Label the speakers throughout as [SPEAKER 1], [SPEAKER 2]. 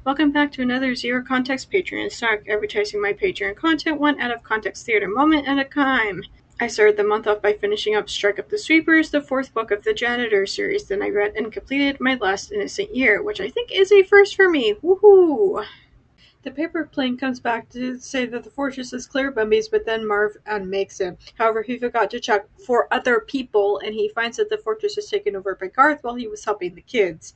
[SPEAKER 1] Welcome back to another Zero Context Patreon Stock advertising my Patreon content one out of context theater moment at a time. I started the month off by finishing up Strike Up the Sweepers, the fourth book of the Janitor series. Then I read and completed My Last Innocent Year, which I think is a first for me. Woohoo! The paper plane comes back to say that the fortress is clear of bumbies, but then Marv unmakes it. However, he forgot to check for other people, and he finds that the fortress is taken over by Garth while he was helping the kids.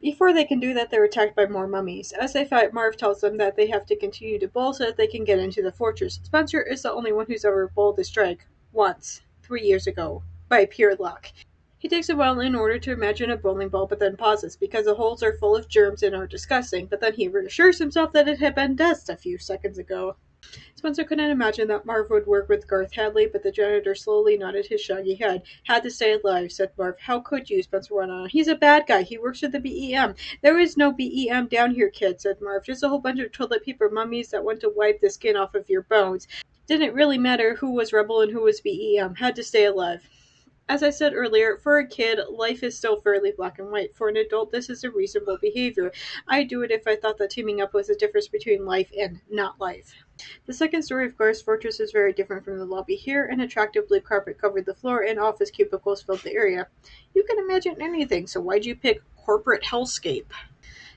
[SPEAKER 1] Before they can do that, they're attacked by more mummies. As they fight, Marv tells them that they have to continue to bowl so that they can get into the fortress. Spencer is the only one who's ever bowled a strike. Once. 3 years ago. By pure luck. He takes a while in order to imagine a bowling ball, but then pauses, because the holes are full of germs and are disgusting, but then he reassures himself that it had been dust a few seconds ago. Spencer couldn't imagine that Marv would work with Garth Hadley, but the janitor slowly nodded his shaggy head. Had to stay alive, said Marv. How could you? Spencer went on. He's a bad guy. He works for the BEM. There is no BEM down here, kid, said Marv. Just a whole bunch of toilet paper mummies that want to wipe the skin off of your bones. Didn't really matter who was rebel and who was BEM. Had to stay alive. As I said earlier, for a kid, life is still fairly black and white. For an adult, this is a reasonable behavior. I'd do it if I thought that teaming up was the difference between life and not life. The second story of Garth's fortress is very different from the lobby here. An attractive blue carpet covered the floor, and office cubicles filled the area. You can imagine anything, so why'd you pick corporate hellscape?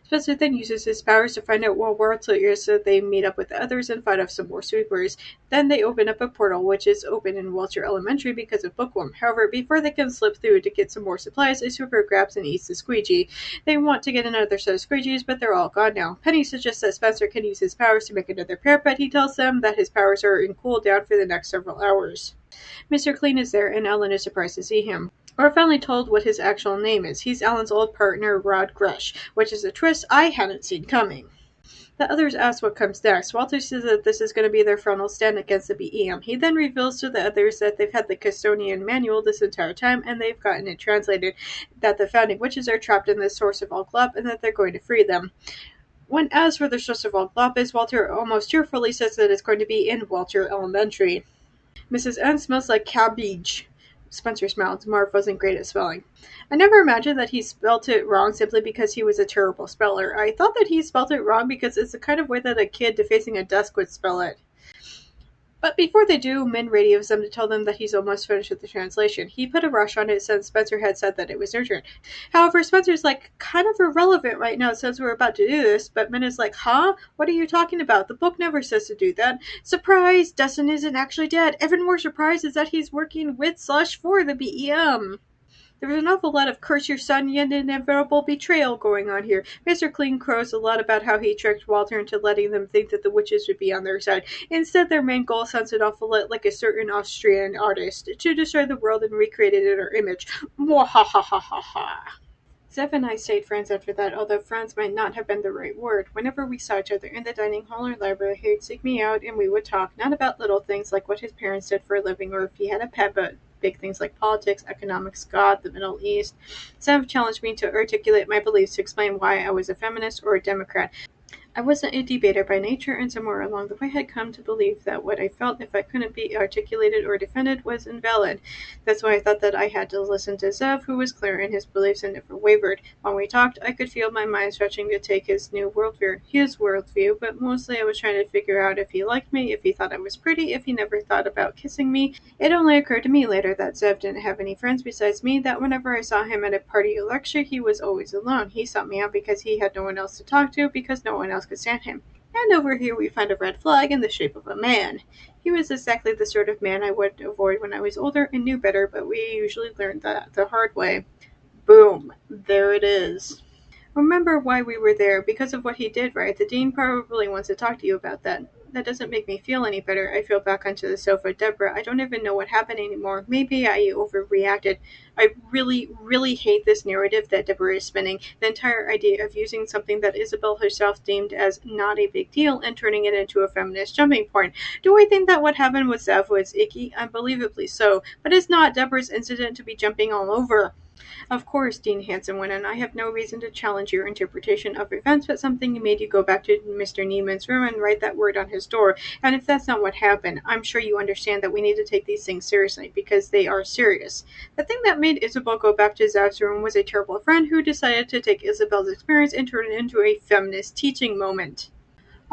[SPEAKER 1] Spencer then uses his powers to find out what world it is so they meet up with the others and fight off some more sweepers. Then they open up a portal, which is open in Walter Elementary because of bookworm. However, before they can slip through to get some more supplies, a sweeper grabs and eats the squeegee. They want to get another set of squeegees, but they're all gone now. Penny suggests that Spencer can use his powers to make another pair, but he tells them that his powers are in cooldown for the next several hours. Mr. Clean is there, and Ellen is surprised to see him. We're finally told what his actual name is. He's Alan's old partner, Rod Gresh, which is a twist I hadn't seen coming. The others ask what comes next. Walter says that this is going to be their frontal stand against the BEM. He then reveals to the others that they've had the custodian manual this entire time, and they've gotten it translated, that the founding witches are trapped in the source of all glop, and that they're going to free them. When asked where the source of all glop is, Walter almost cheerfully says that it's going to be in Walter Elementary. Mrs. N smells like cabbage. Spencer smiled. Marv wasn't great at spelling. I never imagined that he spelt it wrong simply because he was a terrible speller. I thought that he spelt it wrong because it's the kind of way that a kid defacing a desk would spell it. But before they do, Min radios them to tell them that he's almost finished with the translation. He put a rush on it since Spencer had said that it was urgent. However, Spencer's kind of irrelevant right now since we're about to do this, but Min is like, huh? What are you talking about? The book never says to do that. Surprise! Dustin isn't actually dead. Even more surprise is that he's working with/for the BEM. There's an awful lot of curse your son yet inevitable betrayal going on here. Mr. Clean crows a lot about how he tricked Walter into letting them think that the witches would be on their side. Instead, their main goal sounds an awful lot like a certain Austrian artist, to destroy the world and recreate it in our image. Mwahahahaha. Zev and I stayed friends after that, although friends might not have been the right word. Whenever we saw each other in the dining hall or library, he would seek me out and we would talk, not about little things like what his parents did for a living or if he had a pet, but big things like politics, economics, God, the Middle East. Zev challenged me to articulate my beliefs to explain why I was a feminist or a Democrat. I wasn't a debater by nature, and somewhere along the way had come to believe that what I felt, if I couldn't be articulated or defended, was invalid. That's why I thought that I had to listen to Zev, who was clear in his beliefs and never wavered. When we talked, I could feel my mind stretching to take his new worldview, but mostly I was trying to figure out if he liked me, if he thought I was pretty, if he never thought about kissing me. It only occurred to me later that Zev didn't have any friends besides me, that whenever I saw him at a party or lecture, he was always alone. He sought me out because he had no one else to talk to, because no one else could stand him. And over here we find a red flag in the shape of a man. He was exactly the sort of man I would avoid when I was older and knew better, but we usually learned that the hard way. Boom. There it is. Remember why we were there, because of what he did, right? The dean probably wants to talk to you about that. That doesn't make me feel any better. I feel back onto the sofa. Deborah, I don't even know what happened anymore. Maybe I overreacted. I really, really hate this narrative that Deborah is spinning. The entire idea of using something that Isabelle herself deemed as not a big deal and turning it into a feminist jumping point. Do I think that what happened with Zev was icky? Unbelievably so. But it's not Deborah's incident to be jumping all over. Of course, Dean Hanson went on, I have no reason to challenge your interpretation of events, but something made you go back to Mr. Neiman's room and write that word on his door. And if that's not what happened, I'm sure you understand that we need to take these things seriously, because they are serious. The thing that made Isabel go back to Zev's room was a terrible friend who decided to take Isabel's experience and turn it into a feminist teaching moment.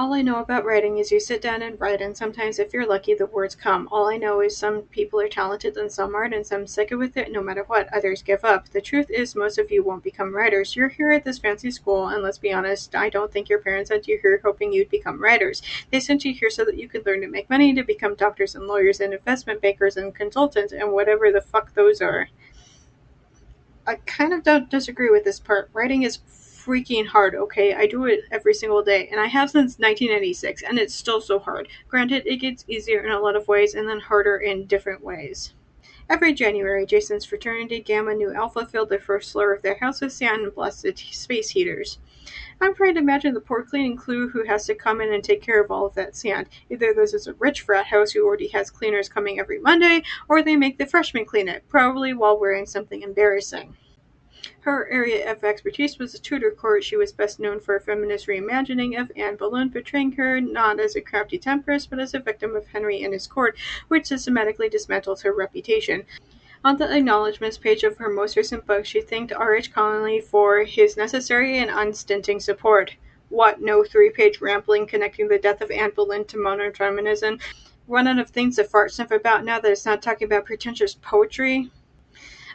[SPEAKER 1] All I know about writing is you sit down and write, and sometimes, if you're lucky, the words come. All I know is some people are talented and some aren't, and some stick with it no matter what. Others give up. The truth is, most of you won't become writers. You're here at this fancy school, and let's be honest, I don't think your parents sent you here hoping you'd become writers. They sent you here so that you could learn to make money, to become doctors and lawyers and investment bankers and consultants and whatever the fuck those are. I kind of don't disagree with this part. Writing is freaking hard, okay? I do it every single day, and I have since 1996, and it's still so hard. Granted, it gets easier in a lot of ways, and then harder in different ways. Every January, Jason's fraternity, Gamma Nu Alpha, filled the first floor of their house with sand and blasted space heaters. I'm trying to imagine the poor cleaning crew who has to come in and take care of all of that sand. Either this is a rich frat house who already has cleaners coming every Monday, or they make the freshmen clean it, probably while wearing something embarrassing. Her area of expertise was the Tudor court. She was best known for a feminist reimagining of Anne Boleyn, portraying her not as a crafty temptress, but as a victim of Henry and his court, which systematically dismantled her reputation. On the acknowledgments page of her most recent book, she thanked R.H. Connolly for his necessary and unstinting support. What, no three-page rambling connecting the death of Anne Boleyn to modern feminism? Run out of things to fart sniff about now that it's not talking about pretentious poetry?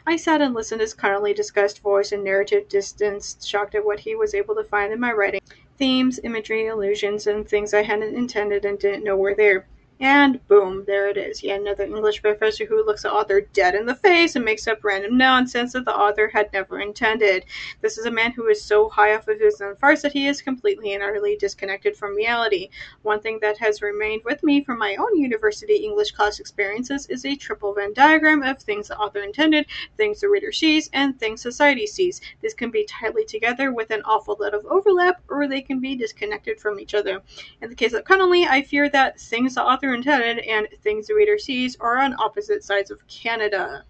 [SPEAKER 1] I sat and listened as Connolly discussed voice and narrative distance, shocked at what he was able to find in my writing. Themes, imagery, illusions, and things I hadn't intended and didn't know were there. And boom, there it is. Yet another English professor who looks the author dead in the face and makes up random nonsense that the author had never intended. This is a man who is so high off of his own farce that he is completely and utterly disconnected from reality. One thing that has remained with me from my own university English class experiences is a triple Venn diagram of things the author intended, things the reader sees, and things society sees. This can be tightly together with an awful lot of overlap, or they can be disconnected from each other. In the case of Connolly, I fear that things the author intended and things the reader sees are on opposite sides of Canada.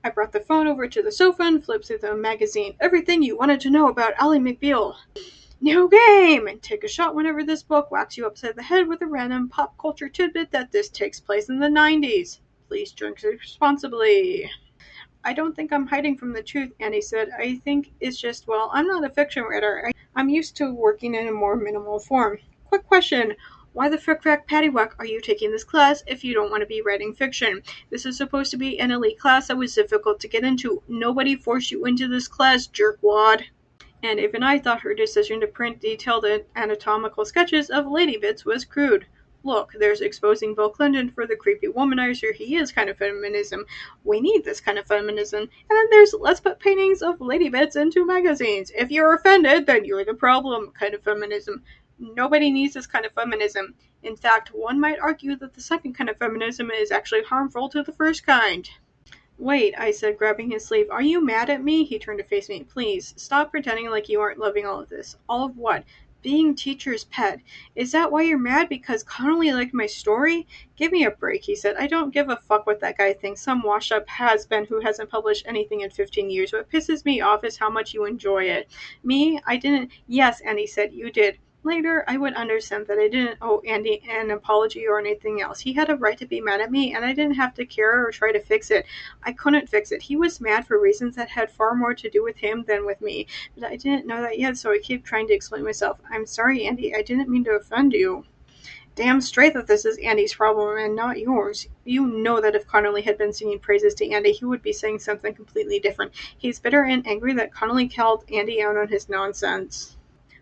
[SPEAKER 1] I brought the phone over to the sofa and flipped through the magazine. Everything you wanted to know about Ally McBeal. New game! And take a shot whenever this book whacks you upside the head with a random pop culture tidbit that this takes place in the 90s. Please drink responsibly. I don't think I'm hiding from the truth, Annie said. I think it's just, well, I'm not a fiction writer. I'm used to working in a more minimal form. Quick question. Why the frick-rack paddywhack are you taking this class if you don't want to be writing fiction? This is supposed to be an elite class that was difficult to get into. Nobody forced you into this class, jerkwad. And even I thought her decision to print detailed anatomical sketches of lady bits was crude. Look, there's exposing Bill Clinton for the creepy womanizer he is kind of feminism. We need this kind of feminism. And then there's let's put paintings of lady bits into magazines. If you're offended, then you're the problem kind of feminism. Nobody needs this kind of feminism. In fact, one might argue that the second kind of feminism is actually harmful to the first kind. Wait, I said, grabbing his sleeve. Are you mad at me? He turned to face me. Please, stop pretending like you aren't loving all of this. All of what? Being teacher's pet. Is that why you're mad? Because Connolly liked my story? Give me a break, he said. I don't give a fuck what that guy thinks. Some washed-up has-been who hasn't published anything in 15 years. What pisses me off is how much you enjoy it. Me? I didn't. Yes, Andy said, you did. Later, I would understand that I didn't owe Andy an apology or anything else. He had a right to be mad at me, and I didn't have to care or try to fix it. I couldn't fix it. He was mad for reasons that had far more to do with him than with me. But I didn't know that yet, so I keep trying to explain myself. I'm sorry, Andy. I didn't mean to offend you. Damn straight that this is Andy's problem and not yours. You know that if Connolly had been singing praises to Andy, he would be saying something completely different. He's bitter and angry that Connolly called Andy out on his nonsense.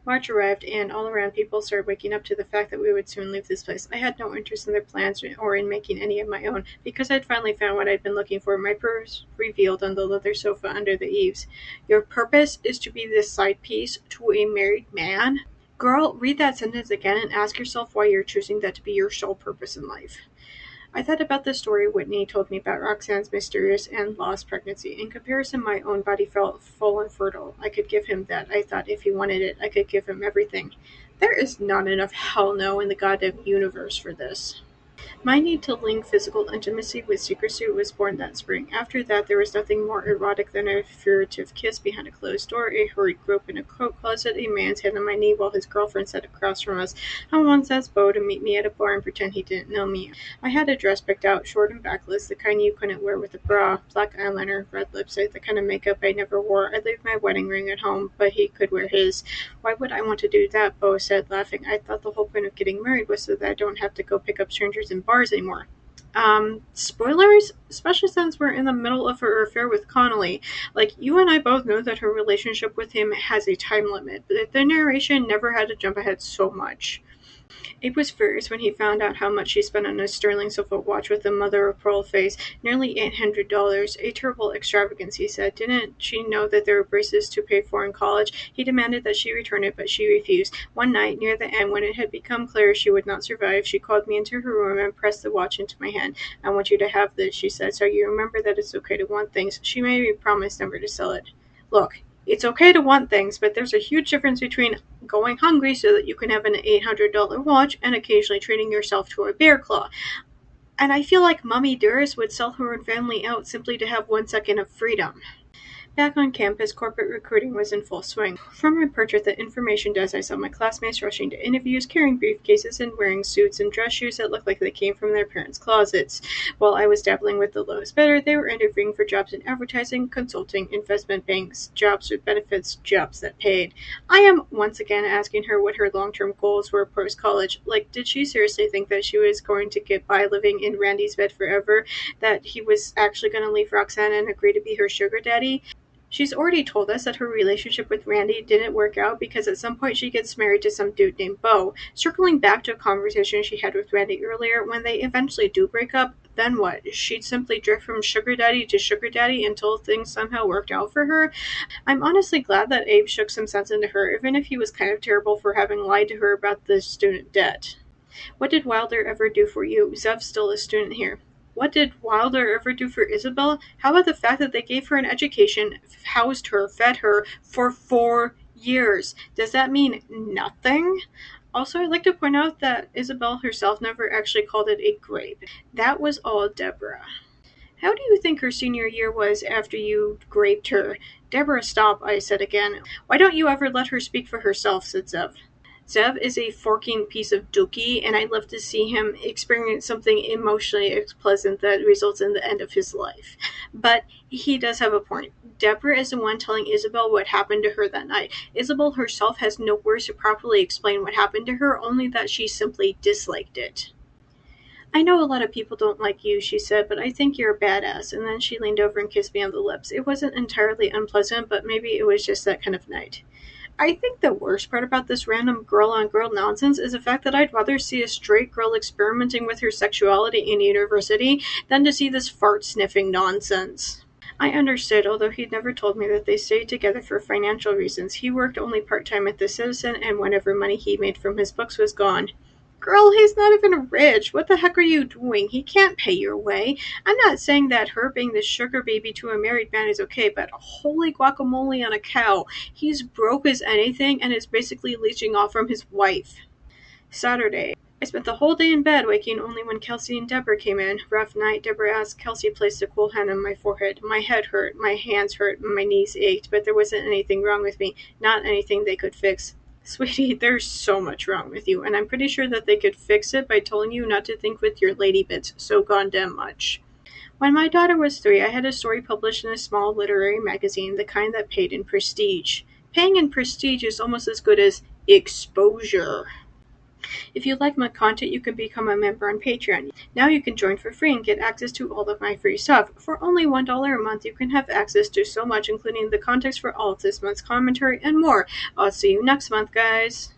[SPEAKER 1] March arrived, and all around people started waking up to the fact that we would soon leave this place. I had no interest in their plans or in making any of my own, because I'd finally found what I'd been looking for, my purpose revealed on the leather sofa under the eaves. Your purpose is to be this side piece to a married man? Girl, read that sentence again and ask yourself why you're choosing that to be your sole purpose in life. I thought about the story Whitney told me about Roxanne's mysterious and lost pregnancy. In comparison, my own body felt full and fertile. I could give him that. I thought if he wanted it, I could give him everything. There is not enough hell no in the goddamn universe for this. My need to link physical intimacy with secrecy was born that spring. After that, there was nothing more erotic than a furtive kiss behind a closed door, a hurried grope in a coat closet, a man's hand on my knee while his girlfriend sat across from us, and once asked Bo to meet me at a bar and pretend he didn't know me. I had a dress picked out, short and backless, the kind you couldn't wear with a bra, black eyeliner, red lipstick, the kind of makeup I never wore. I'd leave my wedding ring at home, but he could wear his. Why would I want to do that? Bo said, laughing. I thought the whole point of getting married was so that I don't have to go pick up strangers in bars anymore. Spoilers, especially since we're in the middle of her affair with Connolly. Like, you and I both know that her relationship with him has a time limit, but the narration never had to jump ahead so much. Abe was furious when he found out how much she spent on a sterling silver watch with a mother-of-pearl face, nearly $800. A terrible extravagance, he said. Didn't she know that there were braces to pay for in college? He demanded that she return it, but she refused. One night, near the end, when it had become clear she would not survive, she called me into her room and pressed the watch into my hand. I want you to have this, she said, so you remember that it's okay to want things. She made me promise never to sell it. Look, it's okay to want things, but there's a huge difference between going hungry so that you can have an $800 watch and occasionally treating yourself to a bear claw. And I feel like Mummy Dearest would sell her and family out simply to have 1 second of freedom. Back on campus, corporate recruiting was in full swing. From my perch at the information desk, I saw my classmates rushing to interviews, carrying briefcases and wearing suits and dress shoes that looked like they came from their parents' closets. While I was dabbling with the lowest bidder, they were interviewing for jobs in advertising, consulting, investment banks, jobs with benefits, jobs that paid. I am once again asking her what her long-term goals were post-college. Like, did she seriously think that she was going to get by living in Randy's bed forever? That he was actually going to leave Roxanne and agree to be her sugar daddy? She's already told us that her relationship with Randy didn't work out because at some point she gets married to some dude named Bo. Circling back to a conversation she had with Randy earlier, when they eventually do break up, then what? She'd simply drift from sugar daddy to sugar daddy until things somehow worked out for her? I'm honestly glad that Abe shook some sense into her, even if he was kind of terrible for having lied to her about the student debt. What did Wilder ever do for you? Zev's still a student here. What did Wilder ever do for Isabel? How about the fact that they gave her an education, housed her, fed her for 4 years? Does that mean nothing? Also, I'd like to point out that Isabel herself never actually called it a grape. That was all Deborah. How do you think her senior year was after you graped her? Deborah, stop, I said again. Why don't you ever let her speak for herself, said Zev. Zev is a forking piece of dookie, and I'd love to see him experience something emotionally pleasant that results in the end of his life. But he does have a point. Deborah is the one telling Isabel what happened to her that night. Isabel herself has no words to properly explain what happened to her, only that she simply disliked it. I know a lot of people don't like you, she said, but I think you're a badass. And then she leaned over and kissed me on the lips. It wasn't entirely unpleasant, but maybe it was just that kind of night. I think the worst part about this random girl-on-girl nonsense is the fact that I'd rather see a straight girl experimenting with her sexuality in university than to see this fart-sniffing nonsense. I understood, although he'd never told me that they stayed together for financial reasons. He worked only part-time at the Citizen, and whatever money he made from his books was gone. Girl, he's not even rich. What the heck are you doing? He can't pay your way. I'm not saying that her being the sugar baby to a married man is okay, but holy guacamole on a cow. He's broke as anything and is basically leeching off from his wife. Saturday. I spent the whole day in bed, waking only when Kelsey and Deborah came in. Rough night, Deborah asked. Kelsey placed a cool hand on my forehead. My head hurt, my hands hurt, my knees ached, but there wasn't anything wrong with me. Not anything they could fix. Sweetie, there's so much wrong with you, and I'm pretty sure that they could fix it by telling you not to think with your lady bits so goddamn much. When my daughter was 3, I had a story published in a small literary magazine, the kind that paid in prestige. Paying in prestige is almost as good as exposure. If you like my content, you can become a member on Patreon. Now you can join for free and get access to all of my free stuff. For only $1 a month, you can have access to so much, including the context for all of this month's commentary and more. I'll see you next month, guys.